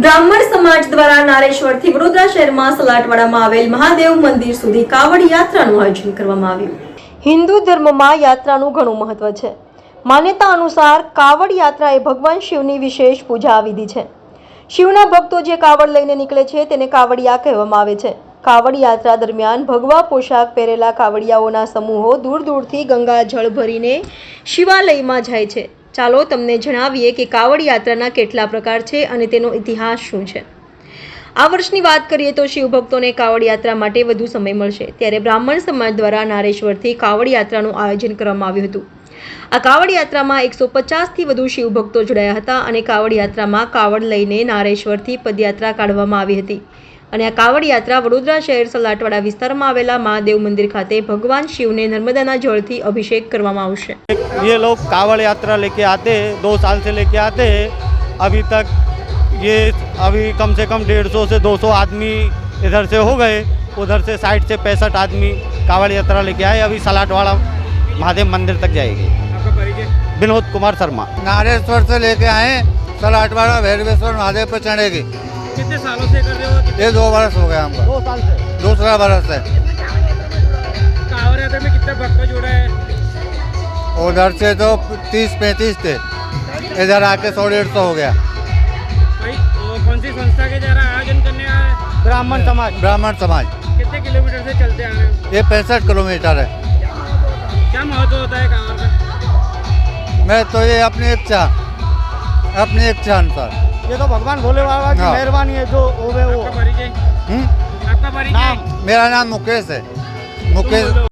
બ્રાહ્મણ સમાજ દ્વારા નારેશ્વરથી વડોદરા શહેરમાં સલાટવાડામાં આવેલ મહાદેવ મંદિર સુધી કાવડ યાત્રાનું આયોજન કરવામાં આવ્યું। હિન્દુ ધર્મમાં યાત્રાનું ઘણું મહત્વ છે। માન્યતા અનુસાર કાવડ યાત્રા એ ભગવાન શિવની વિશેષ પૂજા વિધિ છે। શિવના ભક્તો જે કાવડ લઈને નીકળે છે તેને કાવડિયા કહેવામાં આવે છે। કાવડ યાત્રા દરમિયાન ભગવા પોશાક પહેરેલા કાવડિયાઓના સમૂહો દૂર દૂરથી ગંગા જળ ભરીને શિવાલયમાં જાય છે। ચાલો તમને જણાવીએ કે કાવડ યાત્રાના કેટલા પ્રકાર છે અને તેનો ઇતિહાસ શું છે। આ વર્ષની વાત કરીએ તો શિવ ભક્તોને કાવડ યાત્રા માટે વધુ સમય મળશે, ત્યારે બ્રાહ્મણ સમાજ દ્વારા નારેશ્વરથી કાવડ યાત્રાનું આયોજન કરવામાં આવ્યું હતું। આ કાવડ યાત્રામાં 150થી વધુ શિવ ભક્તો જોડાયા હતા અને કાવડ યાત્રામાં કાવડ લઈને નારેશ્વરથી પદયાત્રા કાઢવામાં આવી હતી અને આ કાવડ યાત્રા વડોદરા શહેર સલાટવાડા વિસ્તારમાં આવેલા મહાદેવ મંદિર ખાતે ભગવાન શિવને नर्मदाના જળથી અભિષેક કરવામાં આવશે। ये लोग कावड़ यात्रा लेके आते हैं, 2 साल से लेके आते हैं। अभी तक ये कम से कम 150 से 200 आदमी इधर से हो गए, उधर से 60 से 65 आदमी कावड़ यात्रा लेके आए। अभी सलाटवाड़ा महादेव मंदिर तक जाएगी। आपका परिचय? विनोद कुमार शर्मा। नारेश्वर से लेके आए, सलाटवाड़ा भैरवेश्वर महादेव पर चढ़ेगी। कितने सालों से कर रहे हो? ये 2 वर्ष हो गया हमको। 2 साल से। दूसरा वर्ष है। कांवड़ यात्रा में कितने भक्त जुड़े हैं? उधर से तो 30-35 थे, इधर आके 100-150 हो गया। भाई कौन सी संस्था के द्वारा आयोजन करने आए हैं? ब्राह्मण समाज। ब्राह्मण समाज। कितने किलोमीटर से चलते आ रहे हैं? ये 65 किलोमीटर है। क्या महत्व होता है कांवड़ का? मैं तो ये अपनी इच्छा अनुसार। ये तो भगवान भोले बाबा की हाँ। मेहरबानी है जो हो गए वो। आपका परिचय? हम्म? आपका परिचय? मेरा नाम मुकेश है। मुकेश।